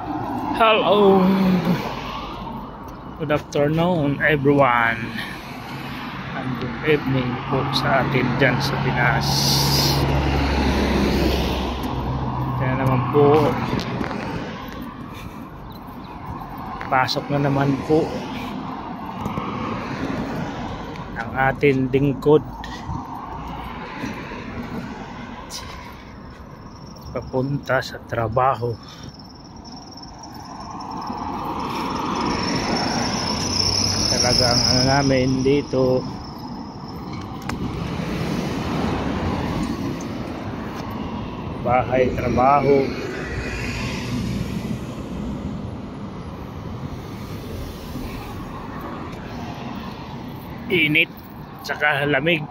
Hello, good afternoon everyone, and good evening po sa atin dyan sa Pinas. Kaya naman po, pasok na naman po ang ating lingkod papunta sa trabaho. Talagang ano namin dito, bahay, trabaho. Init, saka lamig,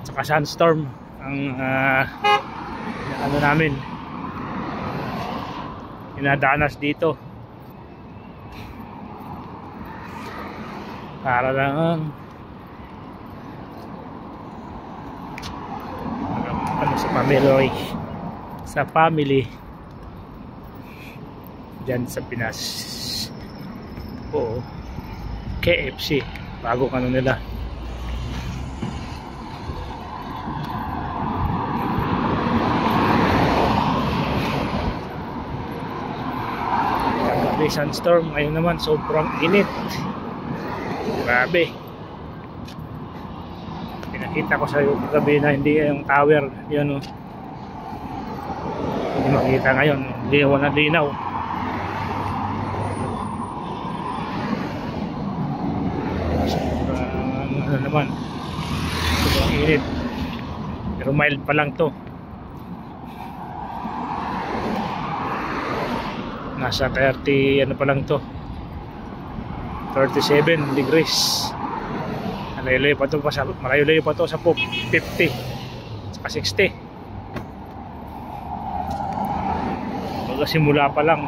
saka sunstorm ang ano namin inadanas dito. Para lang ano sa family dyan sa Pinas. Oo, KFC bagong ano nila. Kagabi sunstorm, ngayon naman sobrang init. Grabe. Pinakita ko sa iyo kagabi na hindi yung tower, yun o. Hindi makita ngayon, wala linaw. Ano naman, sobrang init. Pero mild pa lang to. Nasa 30 ano pa lang to, 37 degrees. Malayo pa to sa 50 saka 60. Baga simula pa lang.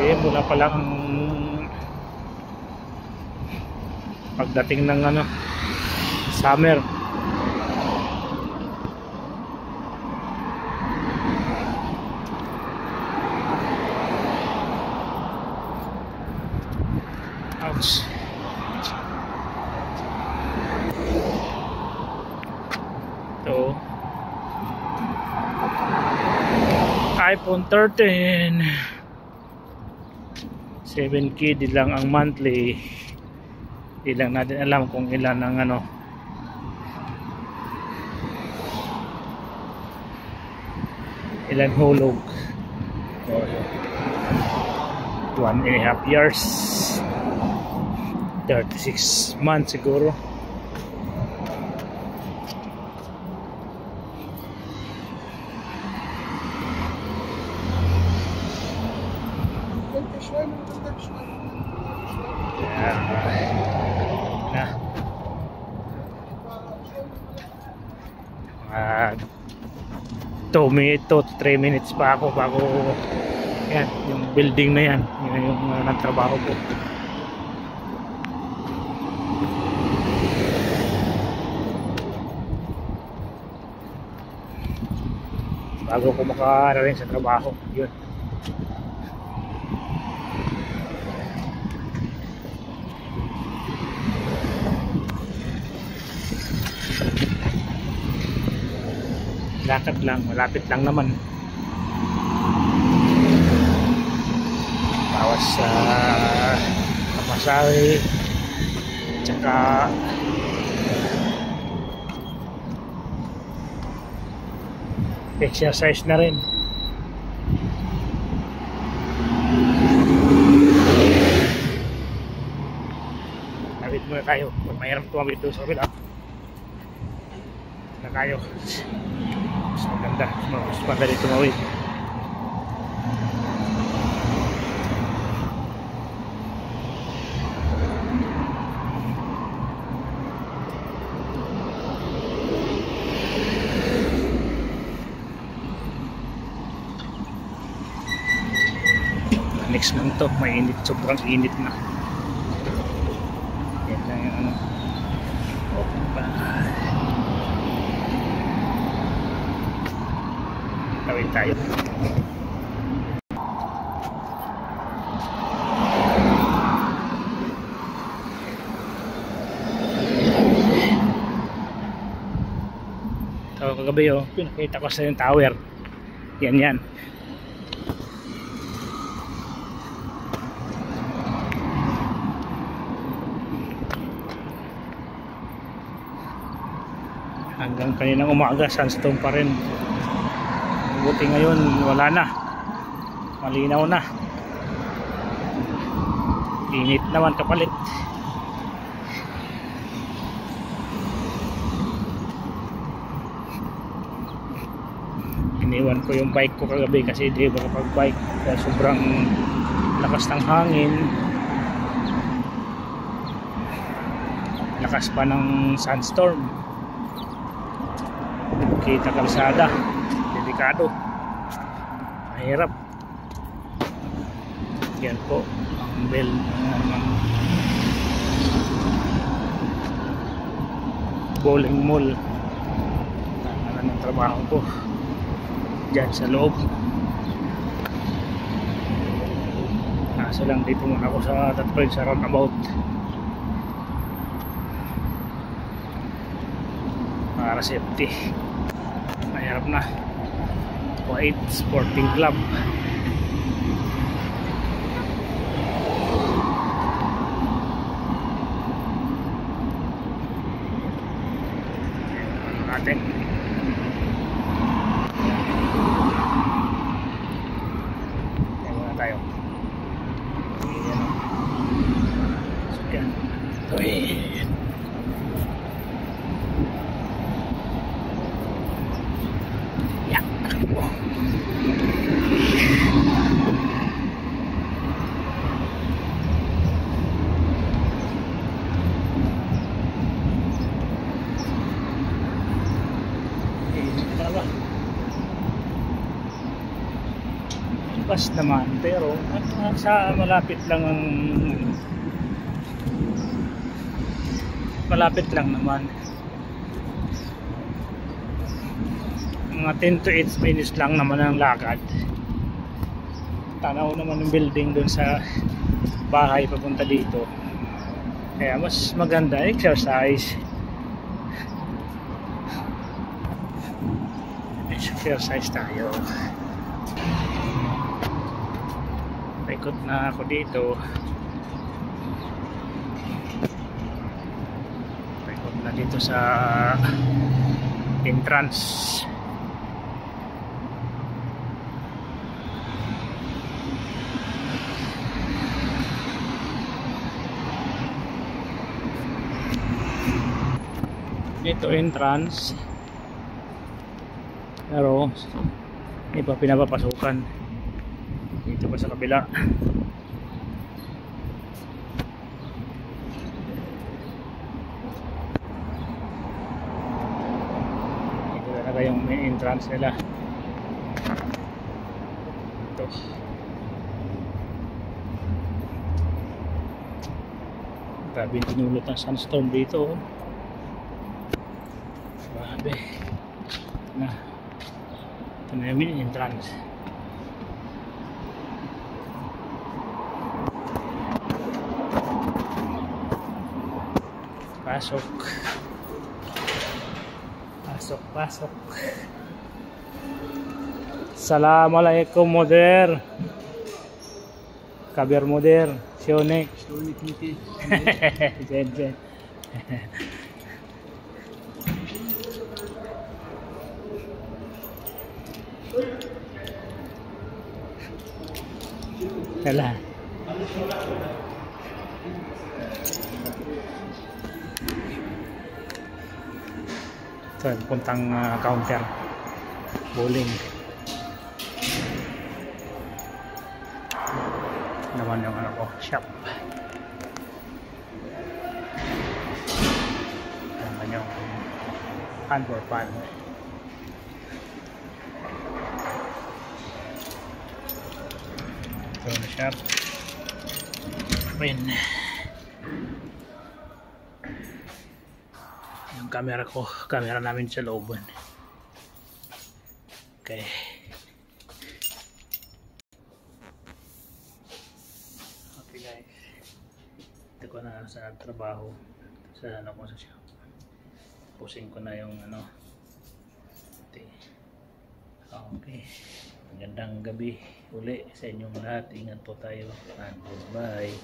Simula pa lang pagdating ng ano, summer. Ito iPhone 13 7K di lang ang monthly. Di lang natin alam kung ilan ang ano, ilan hulog. 1.5 years, 36 months siguro. Yeah. 2 to 3 minutes pa ako bago yan, yung building na yan, yun yung nagtrabaho ko. Bago ko makarating sa trabaho, yun. Lakad lang, malapit lang naman. Bawas sa pamasahe, tsaka exercise na rin. Tawid muna tayo, mahirap tumawid doon sa kabila. Na tayo, mas maganda, mas madali tumawid. Next month to, mainit, sobrang init na. Yan lang yung ano. Open pa. Tawid tayo. Ito kagabi pinakita ko sa yung tower. Yan. Hanggang kaninang umaga sandstone pa rin. Buti ngayon wala na, malinaw na, init naman kapalit. Iniwan ko yung bike ko kagabi kasi di ba kapag bike dahil sobrang lakas ng hangin, lakas pa ng sandstorm, kita kalsada, delikado, mahirap. Yan po ang bell ng bowling mall. Ano ng trabaho ko dyan sa loob. Nasa lang dito muna ako sa tatpil sa roundabout para safety. Mahirap na. Kuwait Sporting Club. Natin. Muna tayo. Ayan. Bus naman pero sa malapit lang naman, mga 10 to 8 minutes lang naman ang lakad. Tanaw naman ng building dun sa bahay papunta dito, kaya mas maganda exercise tayo. Paikot na ako dito. Paikot na dito sa entrance. Dito entrance. Pero hindi pa pinapapasukan. Dito pa sa kabila. Ito talaga yung main entrance nila. Ito. Grabe dinulot ng sandstorm dito. Grabe. Na. Ito na yung main entrance. Pasok. Assalamualaikum Moder. Kabar Moder. Sionek niti. Jen. Kala. Ito, puntang counter bowling naman yung shop. Naman yung pan for pan. Ito yung shop. Pin. Yung camera namin sa looban. Okay. sa trabaho sa ano ko sa shop. Pusing ko na yung ano. Okay. Magandang gabi uli sa inyong lahat. Ingat po tayo and goodbye.